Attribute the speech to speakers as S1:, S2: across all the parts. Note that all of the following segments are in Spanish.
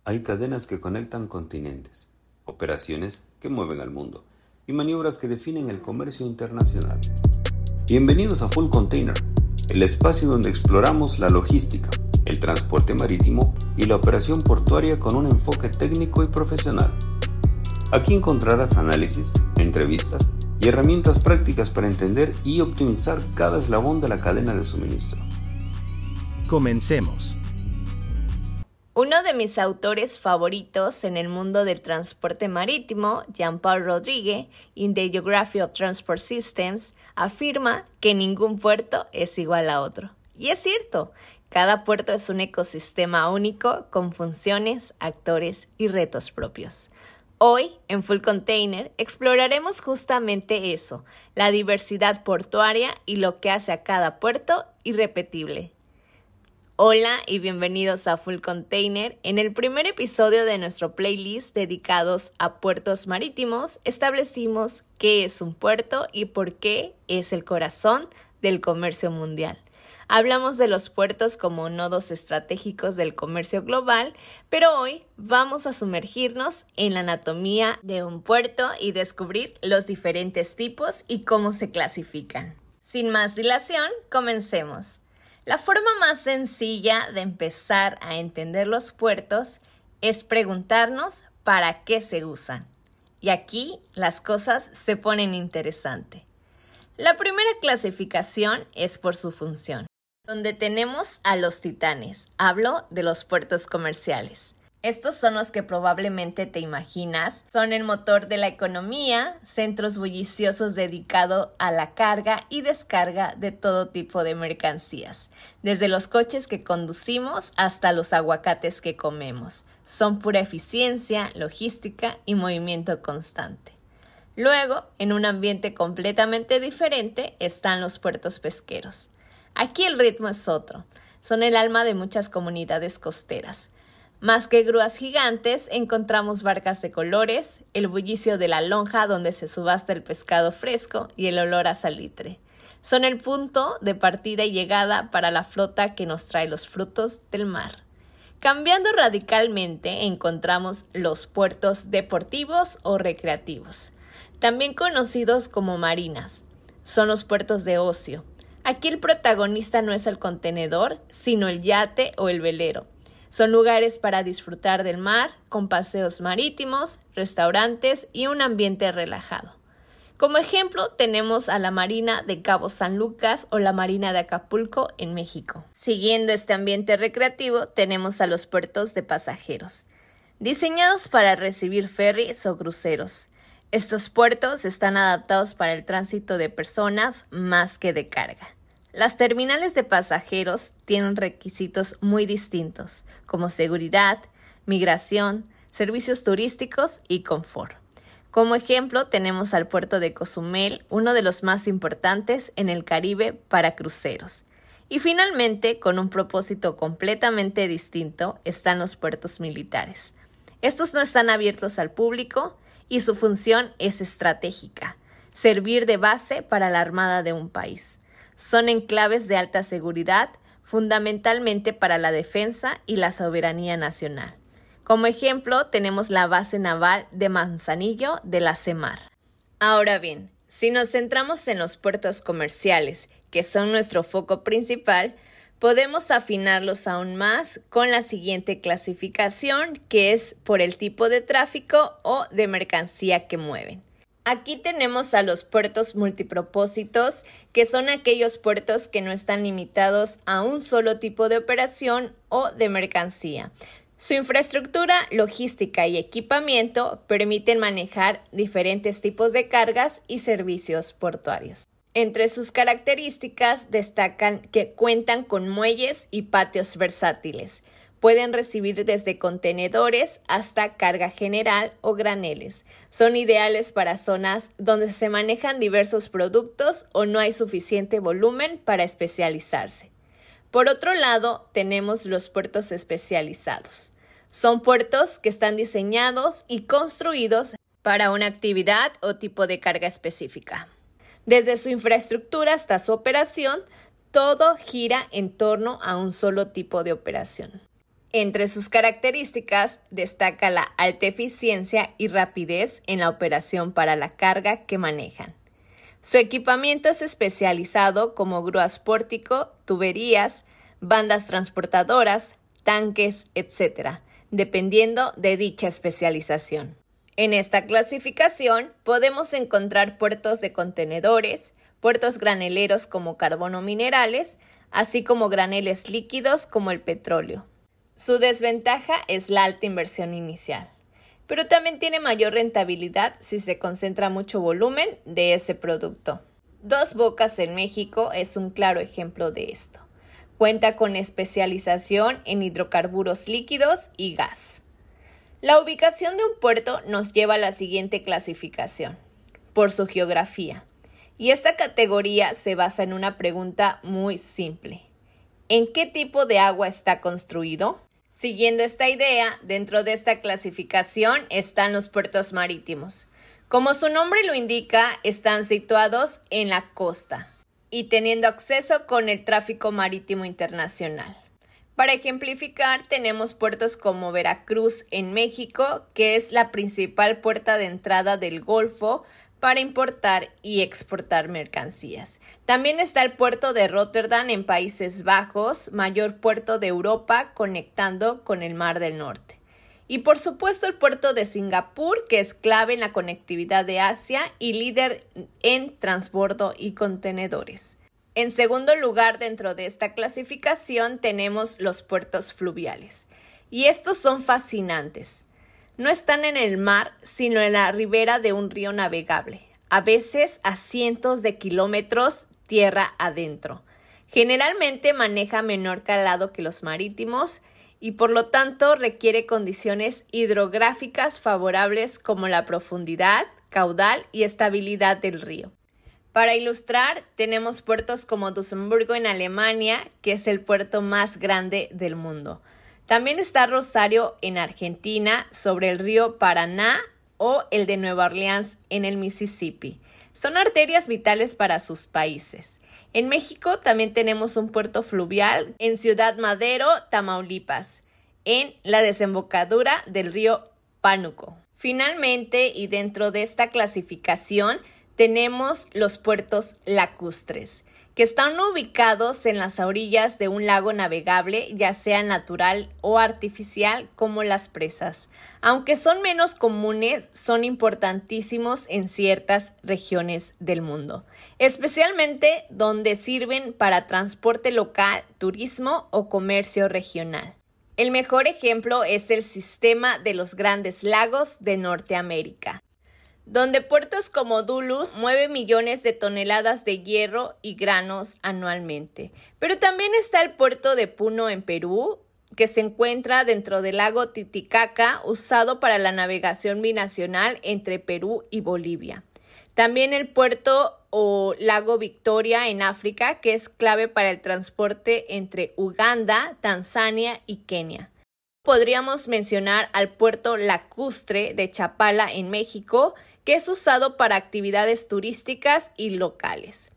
S1: Hay cadenas que conectan continentes, operaciones que mueven al mundo y maniobras que definen el comercio internacional. Bienvenidos a Full Container, el espacio donde exploramos la logística, el transporte marítimo y la operación portuaria con un enfoque técnico y profesional. Aquí encontrarás análisis, entrevistas y herramientas prácticas para entender y optimizar cada eslabón de la cadena de suministro.
S2: Comencemos.
S3: Uno de mis autores favoritos en el mundo del transporte marítimo, Jean-Paul Rodrigues, in The Geography of Transport Systems, afirma que ningún puerto es igual a otro. Y es cierto, cada puerto es un ecosistema único con funciones, actores y retos propios. Hoy, en Full Container, exploraremos justamente eso, la diversidad portuaria y lo que hace a cada puerto irrepetible. Hola y bienvenidos a Full Container. En el primer episodio de nuestro playlist dedicados a puertos marítimos, establecimos qué es un puerto y por qué es el corazón del comercio mundial. Hablamos de los puertos como nodos estratégicos del comercio global, pero hoy vamos a sumergirnos en la anatomía de un puerto y descubrir los diferentes tipos y cómo se clasifican. Sin más dilación, comencemos. La forma más sencilla de empezar a entender los puertos es preguntarnos para qué se usan. Y aquí las cosas se ponen interesantes. La primera clasificación es por su función, donde tenemos a los titanes. Hablo de los puertos comerciales. Estos son los que probablemente te imaginas. Son el motor de la economía, centros bulliciosos dedicados a la carga y descarga de todo tipo de mercancías, desde los coches que conducimos hasta los aguacates que comemos. Son pura eficiencia, logística y movimiento constante. Luego, en un ambiente completamente diferente, están los puertos pesqueros. Aquí el ritmo es otro. Son el alma de muchas comunidades costeras. Más que grúas gigantes, encontramos barcas de colores, el bullicio de la lonja donde se subasta el pescado fresco y el olor a salitre. Son el punto de partida y llegada para la flota que nos trae los frutos del mar. Cambiando radicalmente, encontramos los puertos deportivos o recreativos, también conocidos como marinas. Son los puertos de ocio. Aquí el protagonista no es el contenedor, sino el yate o el velero. Son lugares para disfrutar del mar, con paseos marítimos, restaurantes y un ambiente relajado. Como ejemplo, tenemos a la Marina de Cabo San Lucas o la Marina de Acapulco en México. Siguiendo este ambiente recreativo, tenemos a los puertos de pasajeros, diseñados para recibir ferries o cruceros. Estos puertos están adaptados para el tránsito de personas más que de carga. Las terminales de pasajeros tienen requisitos muy distintos, como seguridad, migración, servicios turísticos y confort. Como ejemplo, tenemos al puerto de Cozumel, uno de los más importantes en el Caribe para cruceros. Y finalmente, con un propósito completamente distinto, están los puertos militares. Estos no están abiertos al público y su función es estratégica, servir de base para la armada de un país. Son enclaves de alta seguridad, fundamentalmente para la defensa y la soberanía nacional. Como ejemplo, tenemos la base naval de Manzanillo de la CEMAR. Ahora bien, si nos centramos en los puertos comerciales, que son nuestro foco principal, podemos afinarlos aún más con la siguiente clasificación, que es por el tipo de tráfico o de mercancía que mueven. Aquí tenemos a los puertos multipropósitos, que son aquellos puertos que no están limitados a un solo tipo de operación o de mercancía. Su infraestructura, logística y equipamiento permiten manejar diferentes tipos de cargas y servicios portuarios. Entre sus características destacan que cuentan con muelles y patios versátiles. Pueden recibir desde contenedores hasta carga general o graneles. Son ideales para zonas donde se manejan diversos productos o no hay suficiente volumen para especializarse. Por otro lado, tenemos los puertos especializados. Son puertos que están diseñados y construidos para una actividad o tipo de carga específica. Desde su infraestructura hasta su operación, todo gira en torno a un solo tipo de operación. Entre sus características destaca la alta eficiencia y rapidez en la operación para la carga que manejan. Su equipamiento es especializado como grúas pórtico, tuberías, bandas transportadoras, tanques, etc., dependiendo de dicha especialización. En esta clasificación podemos encontrar puertos de contenedores, puertos graneleros como carbón o minerales, así como graneles líquidos como el petróleo. Su desventaja es la alta inversión inicial, pero también tiene mayor rentabilidad si se concentra mucho volumen de ese producto. Dos Bocas en México es un claro ejemplo de esto. Cuenta con especialización en hidrocarburos líquidos y gas. La ubicación de un puerto nos lleva a la siguiente clasificación, por su geografía. Y esta categoría se basa en una pregunta muy simple. ¿En qué tipo de agua está construido? Siguiendo esta idea, dentro de esta clasificación están los puertos marítimos. Como su nombre lo indica, están situados en la costa y teniendo acceso con el tráfico marítimo internacional. Para ejemplificar, tenemos puertos como Veracruz en México, que es la principal puerta de entrada del Golfo para importar y exportar mercancías. También está el puerto de Róterdam en Países Bajos, mayor puerto de Europa conectando con el Mar del Norte. Y por supuesto el puerto de Singapur, que es clave en la conectividad de Asia y líder en transbordo y contenedores. En segundo lugar, dentro de esta clasificación tenemos los puertos fluviales. Y estos son fascinantes. No están en el mar, sino en la ribera de un río navegable, a veces a cientos de kilómetros tierra adentro. Generalmente maneja menor calado que los marítimos y por lo tanto requiere condiciones hidrográficas favorables como la profundidad, caudal y estabilidad del río. Para ilustrar, tenemos puertos como Duisburgo en Alemania, que es el puerto más grande del mundo. También está Rosario en Argentina, sobre el río Paraná, o el de Nueva Orleans en el Mississippi. Son arterias vitales para sus países. En México también tenemos un puerto fluvial en Ciudad Madero, Tamaulipas, en la desembocadura del río Pánuco. Finalmente, y dentro de esta clasificación, tenemos los puertos lacustres, que están ubicados en las orillas de un lago navegable, ya sea natural o artificial, como las presas. Aunque son menos comunes, son importantísimos en ciertas regiones del mundo, especialmente donde sirven para transporte local, turismo o comercio regional. El mejor ejemplo es el sistema de los Grandes Lagos de Norteamérica, donde puertos como Duluth mueve millones de toneladas de hierro y granos anualmente. Pero también está el puerto de Puno en Perú, que se encuentra dentro del lago Titicaca, usado para la navegación binacional entre Perú y Bolivia. También el puerto o lago Victoria en África, que es clave para el transporte entre Uganda, Tanzania y Kenia. Podríamos mencionar al puerto lacustre de Chapala en México, que es usado para actividades turísticas y locales.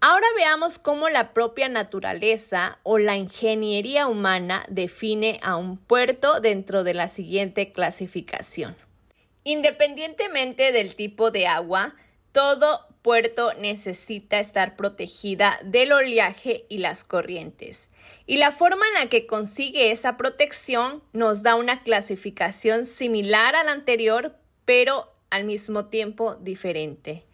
S3: Ahora veamos cómo la propia naturaleza o la ingeniería humana define a un puerto dentro de la siguiente clasificación. Independientemente del tipo de agua, todo puerto necesita estar protegida del oleaje y las corrientes. Y la forma en la que consigue esa protección nos da una clasificación similar a la anterior, pero al mismo tiempo diferente.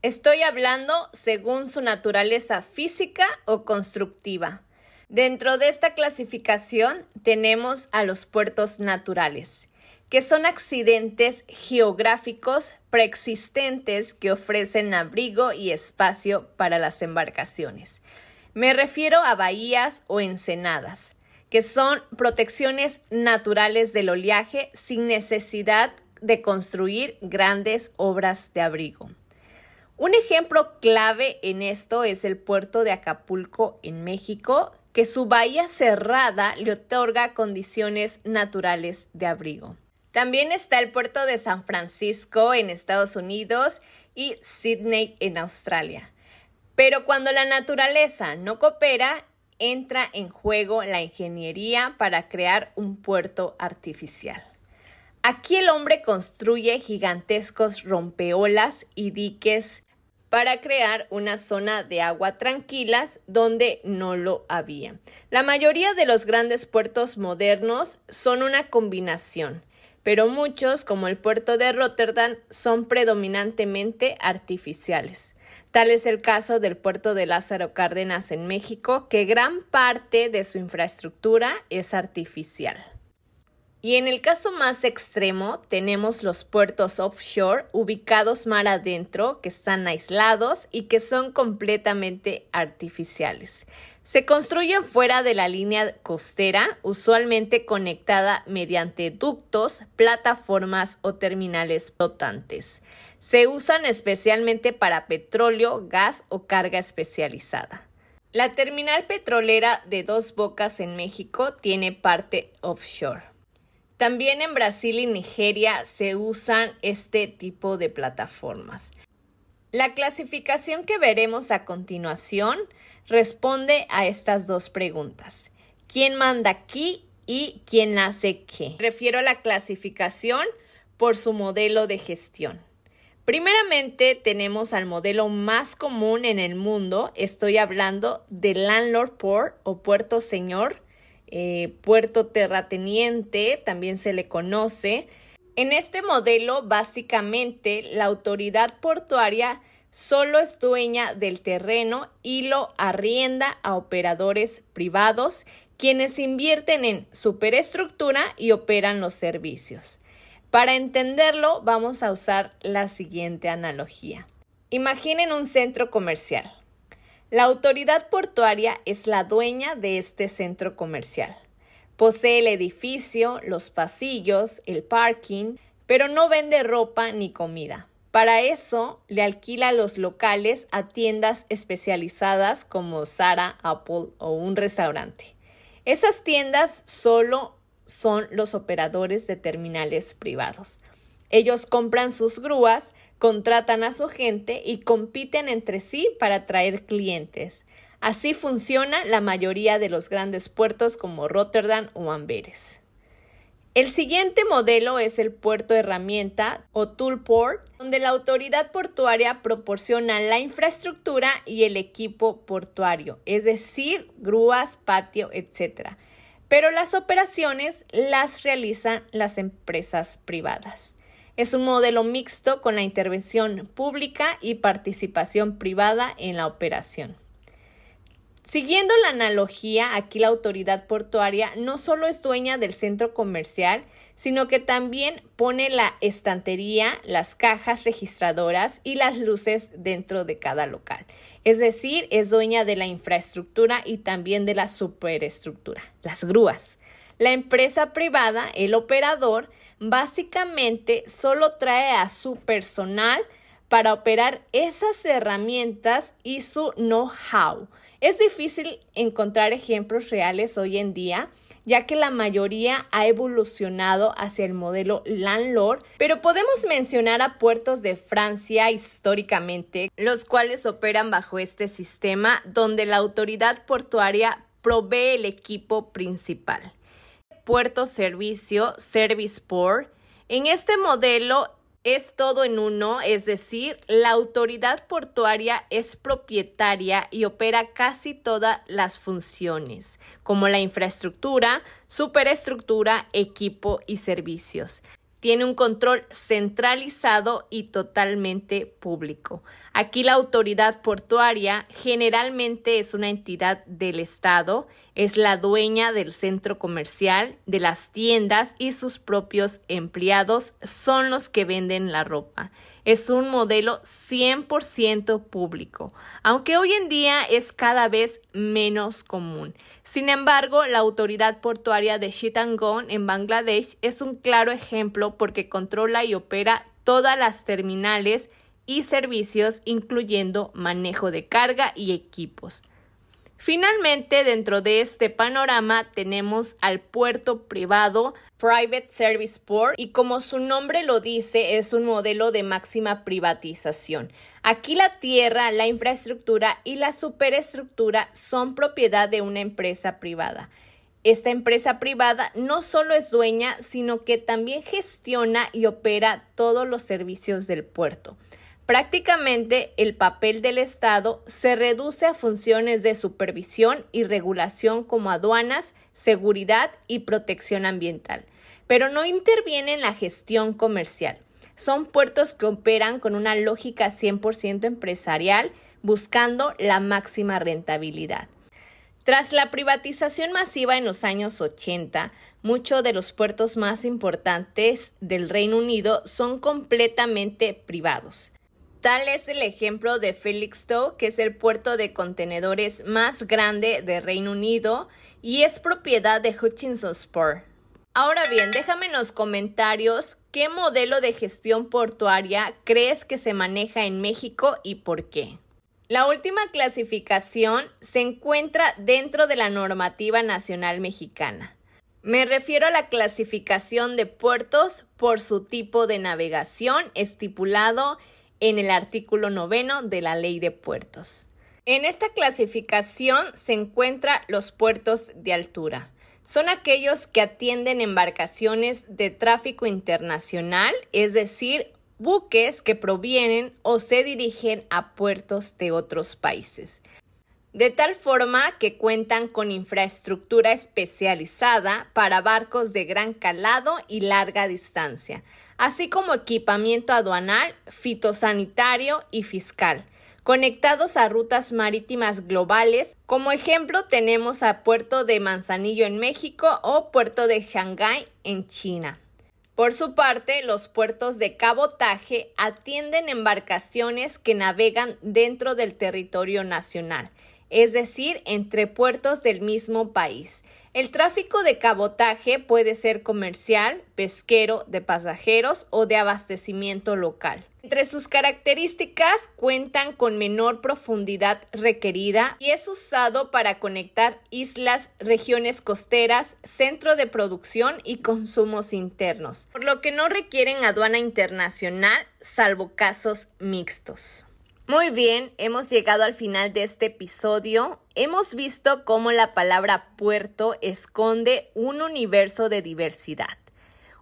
S3: Estoy hablando según su naturaleza física o constructiva. Dentro de esta clasificación tenemos a los puertos naturales, que son accidentes geográficos preexistentes que ofrecen abrigo y espacio para las embarcaciones. Me refiero a bahías o ensenadas, que son protecciones naturales del oleaje sin necesidad de construir grandes obras de abrigo. Un ejemplo clave en esto es el puerto de Acapulco en México, que su bahía cerrada le otorga condiciones naturales de abrigo. También está el puerto de San Francisco en Estados Unidos y Sydney en Australia. Pero cuando la naturaleza no coopera, entra en juego la ingeniería para crear un puerto artificial. Aquí el hombre construye gigantescos rompeolas y diques para crear una zona de agua tranquilas donde no lo había. La mayoría de los grandes puertos modernos son una combinación, pero muchos, como el puerto de Rotterdam, son predominantemente artificiales. Tal es el caso del puerto de Lázaro Cárdenas en México, que gran parte de su infraestructura es artificial. Y en el caso más extremo tenemos los puertos offshore ubicados mar adentro, que están aislados y que son completamente artificiales. Se construyen fuera de la línea costera, usualmente conectada mediante ductos, plataformas o terminales flotantes. Se usan especialmente para petróleo, gas o carga especializada. La terminal petrolera de Dos Bocas en México tiene parte offshore. También en Brasil y Nigeria se usan este tipo de plataformas. La clasificación que veremos a continuación responde a estas dos preguntas. ¿Quién manda aquí y quién hace qué? Me refiero a la clasificación por su modelo de gestión. Primeramente tenemos al modelo más común en el mundo. Estoy hablando del Landlord Port o Puerto Señor. Puerto terrateniente, también se le conoce. En este modelo, básicamente, la autoridad portuaria solo es dueña del terreno y lo arrienda a operadores privados, quienes invierten en superestructura y operan los servicios. Para entenderlo, vamos a usar la siguiente analogía. Imaginen un centro comercial. La autoridad portuaria es la dueña de este centro comercial. Posee el edificio, los pasillos, el parking, pero no vende ropa ni comida. Para eso, le alquila los locales a tiendas especializadas como Zara, Apple o un restaurante. Esas tiendas solo son los operadores de terminales privados. Ellos compran sus grúas, contratan a su gente y compiten entre sí para atraer clientes. Así funciona la mayoría de los grandes puertos como Rotterdam o Amberes. El siguiente modelo es el puerto herramienta o tool port, donde la autoridad portuaria proporciona la infraestructura y el equipo portuario, es decir, grúas, patio, etc. Pero las operaciones las realizan las empresas privadas. Es un modelo mixto con la intervención pública y participación privada en la operación. Siguiendo la analogía, aquí la autoridad portuaria no solo es dueña del centro comercial, sino que también pone la estantería, las cajas registradoras y las luces dentro de cada local. Es decir, es dueña de la infraestructura y también de la superestructura, las grúas. La empresa privada, el operador, básicamente solo trae a su personal para operar esas herramientas y su know-how. Es difícil encontrar ejemplos reales hoy en día, ya que la mayoría ha evolucionado hacia el modelo landlord, pero podemos mencionar a puertos de Francia históricamente, los cuales operan bajo este sistema, donde la autoridad portuaria provee el equipo principal. Puerto servicio, Service Port. En este modelo es todo en uno, es decir, la autoridad portuaria es propietaria y opera casi todas las funciones, como la infraestructura, superestructura, equipo y servicios. Tiene un control centralizado y totalmente público. Aquí la autoridad portuaria generalmente es una entidad del Estado, es la dueña del centro comercial, de las tiendas y sus propios empleados son los que venden la ropa. Es un modelo 100% público, aunque hoy en día es cada vez menos común. Sin embargo, la autoridad portuaria de Chittagong en Bangladesh es un claro ejemplo porque controla y opera todas las terminales y servicios, incluyendo manejo de carga y equipos. Finalmente, dentro de este panorama tenemos al puerto privado Private Service Port y como su nombre lo dice, es un modelo de máxima privatización. Aquí la tierra, la infraestructura y la superestructura son propiedad de una empresa privada. Esta empresa privada no solo es dueña, sino que también gestiona y opera todos los servicios del puerto. Prácticamente el papel del Estado se reduce a funciones de supervisión y regulación como aduanas, seguridad y protección ambiental, pero no interviene en la gestión comercial. Son puertos que operan con una lógica 100% empresarial, buscando la máxima rentabilidad. Tras la privatización masiva en los años 80, muchos de los puertos más importantes del Reino Unido son completamente privados. Tal es el ejemplo de Felixstowe, que es el puerto de contenedores más grande del Reino Unido y es propiedad de Hutchison Port. Ahora bien, déjame en los comentarios qué modelo de gestión portuaria crees que se maneja en México y por qué. La última clasificación se encuentra dentro de la normativa nacional mexicana. Me refiero a la clasificación de puertos por su tipo de navegación estipulado en el artículo 9 de la Ley de Puertos. En esta clasificación se encuentran los puertos de altura. Son aquellos que atienden embarcaciones de tráfico internacional, es decir, buques que provienen o se dirigen a puertos de otros países. De tal forma que cuentan con infraestructura especializada para barcos de gran calado y larga distancia, así como equipamiento aduanal, fitosanitario y fiscal, conectados a rutas marítimas globales. Como ejemplo tenemos a Puerto de Manzanillo en México o Puerto de Shanghái en China. Por su parte, los puertos de cabotaje atienden embarcaciones que navegan dentro del territorio nacional, es decir, entre puertos del mismo país. El tráfico de cabotaje puede ser comercial, pesquero, de pasajeros o de abastecimiento local. Entre sus características cuentan con menor profundidad requerida y es usado para conectar islas, regiones costeras, centro de producción y consumos internos, por lo que no requieren aduana internacional, salvo casos mixtos. Muy bien, hemos llegado al final de este episodio. Hemos visto cómo la palabra puerto esconde un universo de diversidad.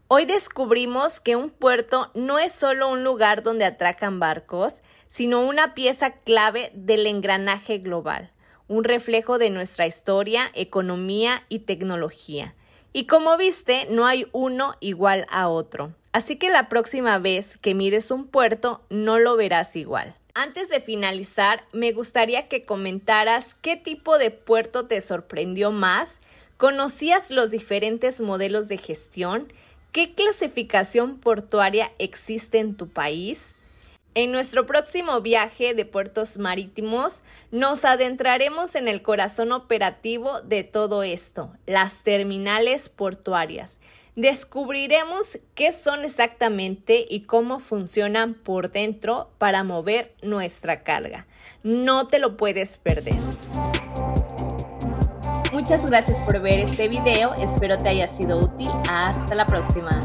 S3: Hoy descubrimos que un puerto no es solo un lugar donde atracan barcos, sino una pieza clave del engranaje global, un reflejo de nuestra historia, economía y tecnología. Y como viste, no hay uno igual a otro. Así que la próxima vez que mires un puerto, no lo verás igual. Antes de finalizar, me gustaría que comentaras qué tipo de puerto te sorprendió más, ¿conocías los diferentes modelos de gestión? ¿Qué clasificación portuaria existe en tu país? En nuestro próximo viaje de puertos marítimos, nos adentraremos en el corazón operativo de todo esto, las terminales portuarias. Descubriremos qué son exactamente y cómo funcionan por dentro para mover nuestra carga. No te lo puedes perder. Muchas gracias por ver este video, espero te haya sido útil. Hasta la próxima.